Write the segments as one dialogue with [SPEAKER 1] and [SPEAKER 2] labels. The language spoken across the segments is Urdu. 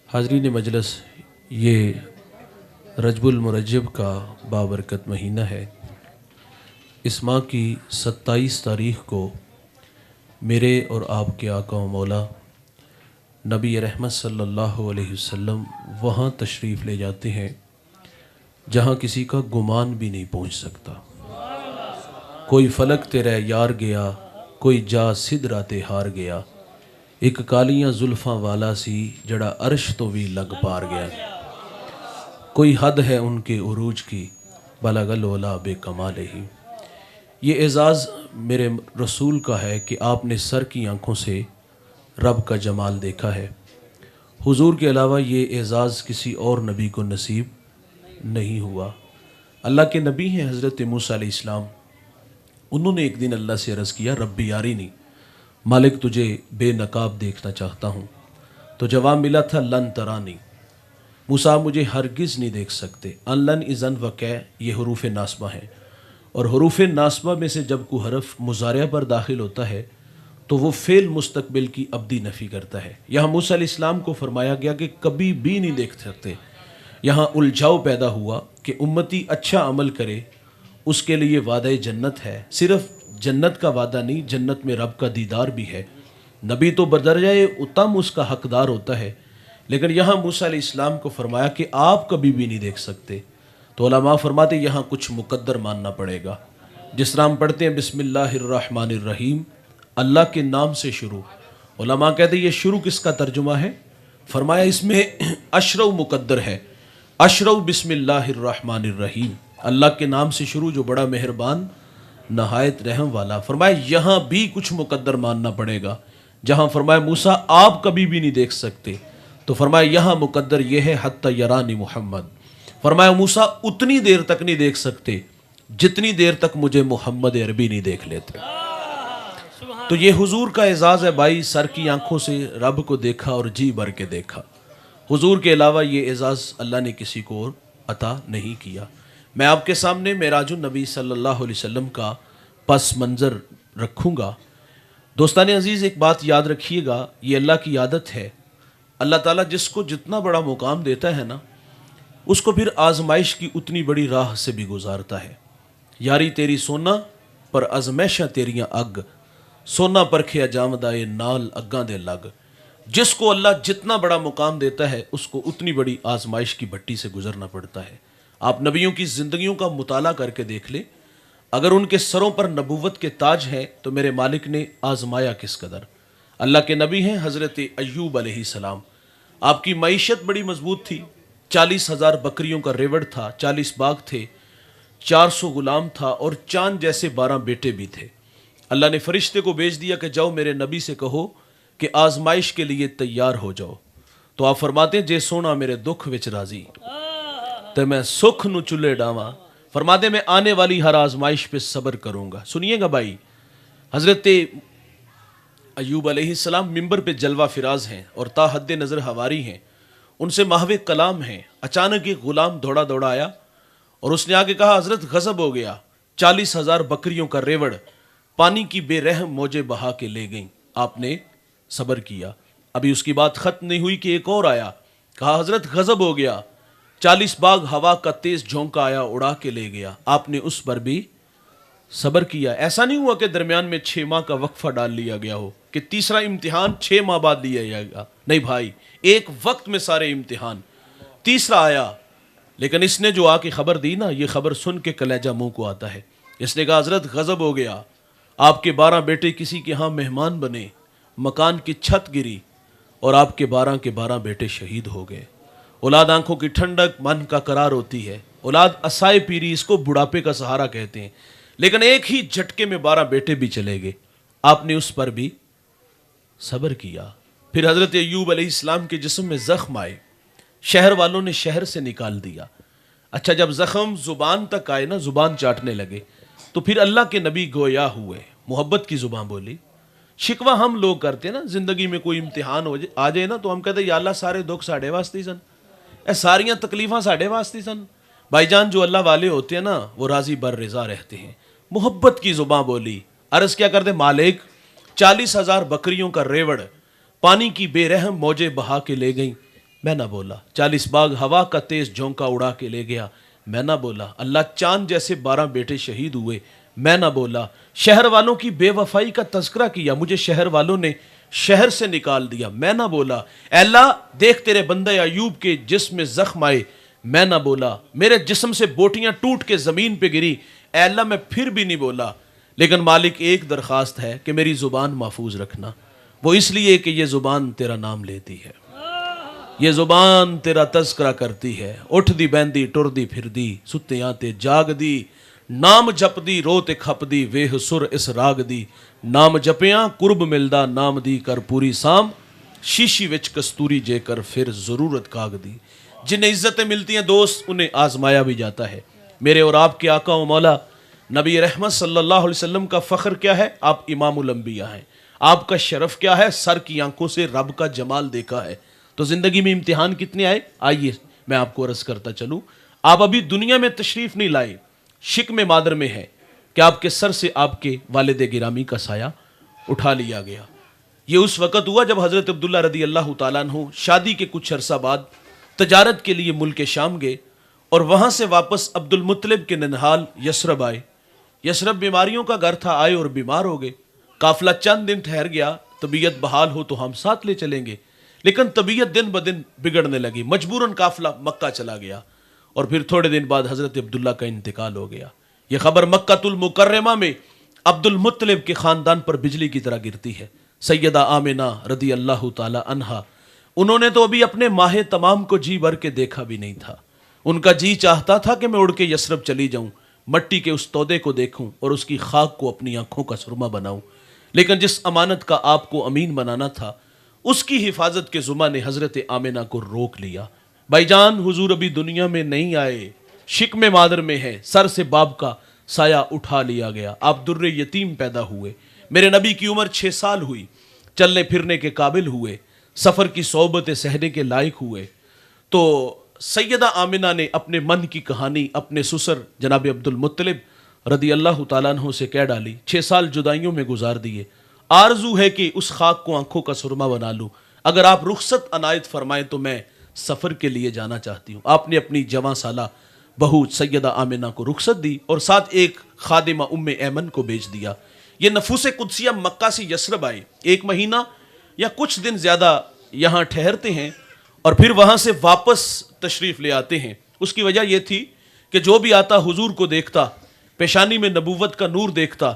[SPEAKER 1] حاضرین مجلس، یہ رجب المرجب کا بابرکت مہینہ ہے۔ اس ماہ کی 27 تاریخ کو میرے اور آپ کے آقا و مولا نبی رحمت صلی اللہ علیہ وسلم وہاں تشریف لے جاتے ہیں جہاں کسی کا گمان بھی نہیں پہنچ سکتا۔ کوئی فلک تیرے یار گیا، کوئی جا سدراتے ہار گیا، ایک کالیاں زلفاں والا سی جڑا عرش تو بھی لگ پار گیا۔ کوئی حد ہے ان کے عروج کی، بلغ العلا بے کمال ہی۔ یہ اعزاز میرے رسول کا ہے کہ آپ نے سر کی آنکھوں سے رب کا جمال دیکھا ہے۔ حضور کے علاوہ یہ اعزاز کسی اور نبی کو نصیب نہیں ہوا۔ اللہ کے نبی ہیں حضرت موسیٰ علیہ السلام، انہوں نے ایک دن اللہ سے عرض کیا ربی یارینی، مالک تجھے بے نقاب دیکھنا چاہتا ہوں۔ تو جواب ملا تھا لن ترانی، موسیٰ مجھے ہرگز نہیں دیکھ سکتے۔ ان لن اذن وقع، یہ حروف ناصبہ ہیں، اور حروف ناصبہ میں سے جب کوئی حرف مضارع پر داخل ہوتا ہے تو وہ فعل مستقبل کی ابدی نفی کرتا ہے۔ یہاں موسیٰ علیہ السلام کو فرمایا گیا کہ کبھی بھی نہیں دیکھ سکتے۔ یہاں الجھاؤ پیدا ہوا کہ امتی اچھا عمل کرے اس کے لیے وعدہ جنت ہے، صرف جنت کا وعدہ نہیں، جنت میں رب کا دیدار بھی ہے۔ نبی تو بدرجہ اتم اس کا حقدار ہوتا ہے، لیکن یہاں موسیٰ علیہ السلام کو فرمایا کہ آپ کبھی بھی نہیں دیکھ سکتے۔ تو علماء فرماتے یہاں کچھ مقدر ماننا پڑے گا۔ جس طرح ہم پڑھتے ہیں بسم اللہ الرحمن الرحیم، اللہ کے نام سے شروع، علماء کہتے ہیں یہ شروع کس کا ترجمہ ہے؟ فرمایا اس میں اشرو مقدر ہے، اشرو بسم اللہ الرحمن الرحیم، اللہ کے نام سے شروع جو بڑا مہربان نہایت رحم والا۔ فرمایا یہاں بھی کچھ مقدر ماننا پڑے گا۔ جہاں فرمایا موسیٰ آپ کبھی بھی نہیں دیکھ سکتے، تو فرمایا یہاں مقدر یہ ہے حتی یرانی محمد، فرمایا موسیٰ اتنی دیر تک نہیں دیکھ سکتے جتنی دیر تک مجھے محمد عربی نہیں دیکھ لیتے۔ تو یہ حضور کا اعزاز ہے بھائی، سر کی آنکھوں سے رب کو دیکھا اور جی بھر کے دیکھا۔ حضور کے علاوہ یہ اعزاز اللہ نے کسی کو اور عطا نہیں کیا۔ میں آپ کے سامنے معراج النبی صلی اللہ علیہ وسلم کا پس منظر رکھوں گا۔ دوستان عزیز، ایک بات یاد رکھیے گا، یہ اللہ کی عادت ہے، اللہ تعالیٰ جس کو جتنا بڑا مقام دیتا ہے نا، اس کو پھر آزمائش کی اتنی بڑی راہ سے بھی گزارتا ہے۔ یاری تیری سونا پر ازمیشاں تیریاں اگ، سونا پرکھیا جامدائے نال اگاں دے لگ۔ جس کو اللہ جتنا بڑا مقام دیتا ہے اس کو اتنی بڑی آزمائش کی بھٹی سے گزرنا پڑتا ہے۔ آپ نبیوں کی زندگیوں کا مطالعہ کر کے دیکھ لیں، اگر ان کے سروں پر نبوت کے تاج ہیں تو میرے مالک نے آزمایا کس قدر۔ اللہ کے نبی ہیں حضرت ایوب علیہ السلام، آپ کی معیشت بڑی مضبوط تھی، 40,000 بکریوں کا ریوڑ تھا، 40 باغ تھے، 400 غلام تھا، اور چاند جیسے 12 بیٹے بھی تھے۔ اللہ نے فرشتے کو بھیج دیا کہ جاؤ میرے نبی سے کہو کہ آزمائش کے لیے تیار ہو جاؤ۔ تو آپ فرماتے ہیں جے سونا میرے دکھ وچ راضی تے میں سکھ نو چلے ڈاواں، فرماتے میں آنے والی ہر آزمائش پہ صبر کروں گا۔ سنیے گا بھائی، حضرت ایوب علیہ السلام ممبر پہ جلوہ فراز ہیں اور تا حد نظر حواری ہیں، ان سے محو کلام ہیں۔ اچانک ایک غلام دوڑا دوڑا آیا اور اس نے آگے کہا حضرت غضب ہو گیا، 40,000 بکریوں کا ریوڑ پانی کی بے رحم موجیں بہا کے لے گئیں۔ آپ نے صبر کیا، ابھی اس کی بات ختم نہیں ہوئی کہ ایک اور آیا، کہا حضرت غضب ہو گیا، 40 باغ ہوا کا تیز جھونکا آیا اڑا کے لے گیا۔ آپ نے اس پر بھی صبر کیا۔ ایسا نہیں ہوا کہ درمیان میں 6 ماہ کا وقفہ ڈال لیا گیا ہو کہ تیسرا امتحان 6 ماہ بعد لیا جائے گا، نہیں بھائی، ایک وقت میں سارے امتحان۔ تیسرا آیا، لیکن اس نے جو آ کے خبر دی نا، یہ خبر سن کے کلیجہ منہ کو آتا ہے۔ اس نے کہا حضرت غضب ہو گیا، آپ کے 12 بیٹے کسی کے ہاں مہمان بنے، مکان کی چھت گری اور آپ کے 12 بیٹے شہید ہو گئے۔ اولاد آنکھوں کی ٹھنڈک، من کا قرار ہوتی ہے، اولاد اسائے پیری، اس کو بڑھاپے کا سہارا کہتے ہیں، لیکن ایک ہی جھٹکے میں 12 بیٹے بھی چلے گئے۔ آپ نے اس پر بھی صبر کیا۔ پھر حضرت ایوب علیہ السلام کے جسم میں زخم آئے، شہر والوں نے شہر سے نکال دیا۔ اچھا جب زخم زبان تک آئے نا، زبان چاٹنے لگے، تو پھر اللہ کے نبی گویا ہوئے، محبت کی زبان بولی۔ شکوہ ہم لوگ کرتے ہیں نا، زندگی میں کوئی امتحان آ جائے نا تو ہم کہتے ہیں یا اللہ سارے دکھ ساڑھے واسطے سن، اے ساریاں تکلیفاں ساڑھے واسطے سن۔ بھائی جان جو اللہ والے ہوتے ہیں نا وہ راضی بر رضا رہتے ہیں۔ محبت کی زبان بولی، عرض کیا کرتے مالک 40,000 بکریوں کا ریوڑ پانی کی بے رحم موجیں بہا کے لے گئیں، میں نہ بولا. 40 باغ ہوا کا تیز جھونکا اڑا کے لے گیا, میں نہ بولا. اللہ چاند جیسے 12 بیٹے شہید ہوئے, میں نہ بولا. شہر والوں کی بے وفائی کا تذکرہ کیا, مجھے شہر والوں نے شہر سے نکال دیا, میں نہ بولا. اے اللہ دیکھ تیرے بندے ایوب کے جسم میں زخم آئے, میں نہ بولا. میرے جسم سے بوٹیاں ٹوٹ کے زمین پہ گری, اے اللہ میں پھر بھی نہیں بولا. لیکن مالک ایک درخواست ہے کہ میری زبان محفوظ رکھنا, وہ اس لیے کہ یہ زبان تیرا نام لیتی ہے, یہ زبان تیرا تذکرہ کرتی ہے. اٹھ دی بہندی ٹر دی پھر دی, ستیاں تے جاگ دی, نام جپ دی رو تے کھپ دی, ویہ سر اس راگ دی. نام جپیاں قرب ملدا, نام دی کر پوری سام, شیشی وچ کستوری جے کر پھر ضرورت کاغ دی. جنہیں عزتیں ملتی ہیں دوست, انہیں آزمایا بھی جاتا ہے. میرے اور آپ کے آقا و مولا نبی رحمت صلی اللہ علیہ وسلم کا فخر کیا ہے؟ آپ امام الانبیاء ہیں. آپ کا شرف کیا ہے؟ سر کی آنکھوں سے رب کا جمال دیکھا ہے. تو زندگی میں امتحان کتنے آئے؟ آئیے میں آپ کو عرض کرتا چلوں. آپ ابھی دنیا میں تشریف نہیں لائے, شکم مادر میں ہے کہ آپ کے سر سے آپ کے والد گرامی کا سایہ اٹھا لیا گیا. یہ اس وقت ہوا جب حضرت عبداللہ رضی اللہ تعالیٰ عنہ شادی کے کچھ عرصہ بعد تجارت کے لیے ملک شام گئے اور وہاں سے واپس عبد المطلب کے ننہال یثرب آئے. یثرب بیماریوں کا گھر تھا, آئے اور بیمار ہو گئے. قافلہ چند دن ٹھہر گیا, طبیعت بحال ہو تو ہم ساتھ لے چلیں گے. لیکن طبیعت دن بدن بگڑنے لگی, مجبوراً قافلہ مکہ چلا گیا اور پھر تھوڑے دن بعد حضرت عبداللہ کا انتقال ہو گیا. یہ خبر مکہ المکرمہ میں عبد المطلب کے خاندان پر بجلی کی طرح گرتی ہے. سیدہ آمنہ رضی اللہ تعالی عنہا, انہوں نے تو ابھی اپنے ماہ تمام کو جی بھر کے دیکھا بھی نہیں تھا. ان کا جی چاہتا تھا کہ میں اڑ کے یثرب چلی جاؤں, مٹی کے اس تودے کو دیکھوں اور اس کی خاک کو اپنی آنکھوں کا سرما بناؤں. لیکن جس امانت کا آپ کو امین بنانا تھا, اس کی حفاظت کے ذمہ نے حضرت آمنہ کو روک لیا. بھائی جان حضور ابھی دنیا میں نہیں آئے, شکم مادر میں ہے, سر سے باپ کا سایہ اٹھا لیا گیا. آپ در یتیم پیدا ہوئے, میرے نبی کی عمر 6 سال ہوئی, چلنے پھرنے کے قابل ہوئے, سفر کی صحبتیں سہنے کے لائق ہوئے. تو سیدہ آمنہ نے اپنے من کی کہانی اپنے سسر جناب عبد المطلب رضی اللہ تعالیٰ عنہ سے کہہ ڈالی. 6 سال جدائیوں میں گزار دیے. آرزو ہے کہ اس خاک کو آنکھوں کا سرما بنا لوں, اگر آپ رخصت عنایت فرمائیں تو میں سفر کے لیے جانا چاہتی ہوں. آپ نے اپنی جواں سالہ بہو سیدہ آمنہ کو رخصت دی اور ساتھ ایک خادمہ ام ایمن کو بھیج دیا. یہ نفوس قدسیہ مکہ سے یثرب آئے, 1 مہینہ یا کچھ دن زیادہ یہاں ٹھہرتے ہیں اور پھر وہاں سے واپس تشریف لے آتے ہیں. اس کی وجہ یہ تھی کہ جو بھی آتا حضور کو دیکھتا, پیشانی میں نبوت کا نور دیکھتا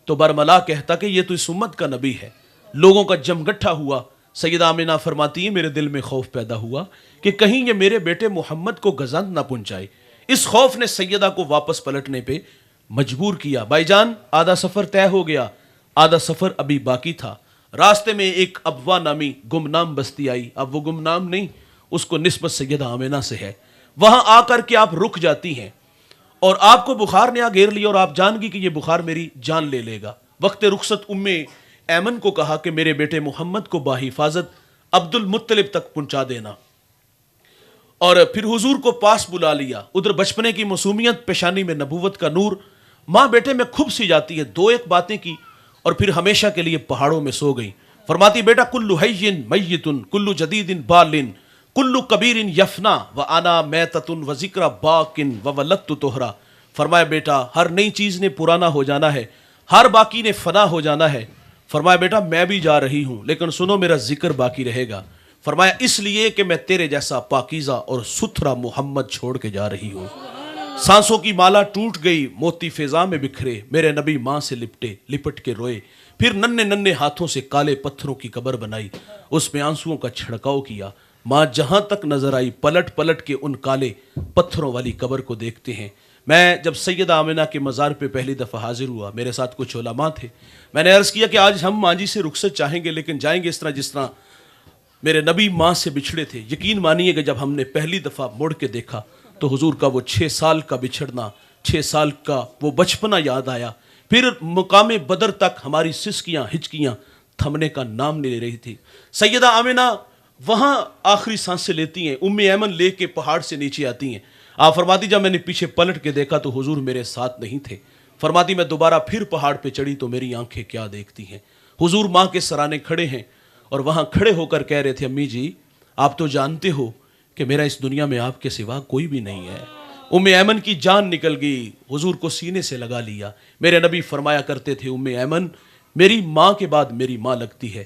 [SPEAKER 1] تو برملا کہتا کہ یہ تو اس امت کا نبی ہے. لوگوں کا جمگٹھا ہوا. سیدہ آمنہ فرماتی ہیں میرے دل میں خوف پیدا ہوا کہ کہیں یہ میرے بیٹے محمد کو گزند نہ پہنچائے. اس خوف نے سیدہ کو واپس پلٹنے پہ مجبور کیا. بھائی جان آدھا سفر طے ہو گیا, آدھا سفر ابھی باقی تھا. راستے میں ایک ابوا نامی گمنام بستی آئی. اب وہ گمنام نہیں, اس کو نسبت سیدہ آمنہ سے ہے. وہاں آ کر کے آپ رک جاتی ہیں اور آپ کو بخار نے آ گھیر لیا اور آپ جان گی کہ یہ بخار میری جان لے لے گا. وقت رخصت ام ایمن کو کہا کہ میرے بیٹے محمد کو باحفاظت عبد المطلب تک پہنچا دینا, اور پھر حضور کو پاس بلا لیا. ادھر بچپنے کی معصومیت, پیشانی میں نبوت کا نور, ماں بیٹے میں کھب سی جاتی ہے. 2-1 باتیں کی اور پھر ہمیشہ کے لیے پہاڑوں میں سو گئی. فرماتی بیٹا کلو حین میتن کلو جدید بالن کلو کبیر یفنا و انا میتتن و ذکر باکن و ولدت طہرا. فرمایا بیٹا ہر نئی چیز نے پرانا ہو جانا ہے, ہر باقی نے فنا ہو جانا ہے. فرمایا بیٹا میں بھی جا رہی ہوں لیکن سنو میرا ذکر باقی رہے گا. فرمایا اس لیے کہ میں تیرے جیسا پاکیزہ اور ستھرا محمد چھوڑ کے جا رہی ہوں. سانسوں کی مالا ٹوٹ گئی, موتی فضا میں بکھرے, میرے نبی ماں سے لپٹ کے روئے. پھر ننھے ننھے ہاتھوں سے کالے پتھروں کی قبر بنائی, اس میں آنسوؤں کا چھڑکاؤ کیا. ماں جہاں تک نظر آئی پلٹ پلٹ کے ان کالے پتھروں والی قبر کو دیکھتے ہیں. میں جب سیدہ آمنہ کے مزار پہ پہلی دفعہ حاضر ہوا, میرے ساتھ کچھ علماء تھے. میں نے عرض کیا کہ آج ہم ماں جی سے رخصت چاہیں گے لیکن جائیں گے اس طرح جس طرح میرے نبی ماں سے بچھڑے تھے. یقین مانیے کہ جب ہم نے پہلی دفعہ مڑ کے دیکھا تو حضور کا وہ 6 سال کا بچھڑنا, 6 سال کا وہ بچپنا یاد آیا. پھر مقام بدر تک ہماری سسکیاں ہچکیاں تھمنے کا نام نہیں لے رہی تھی. سیدہ آمنہ وہاں آخری سانسیں لیتی ہیں, ام ایمن لے کے پہاڑ سے نیچے آتی ہیں. آپ فرماتی جب میں نے پیچھے پلٹ کے دیکھا تو حضور میرے ساتھ نہیں تھے. فرماتی میں دوبارہ پھر پہاڑ پہ چڑھی تو میری آنکھیں کیا دیکھتی ہیں, حضور ماں کے سرانے کھڑے ہیں اور وہاں کھڑے ہو کر کہہ رہے تھے امی جی آپ تو جانتے ہو کہ میرا اس دنیا میں آپ کے سوا کوئی بھی نہیں ہے۔ ایمن کی جان نکل گئی، حضور کو سینے سے لگا لیا۔ میرے نبی فرمایا کرتے تھے ایمن میری ماں کے بعد میری ماں لگتی ہے۔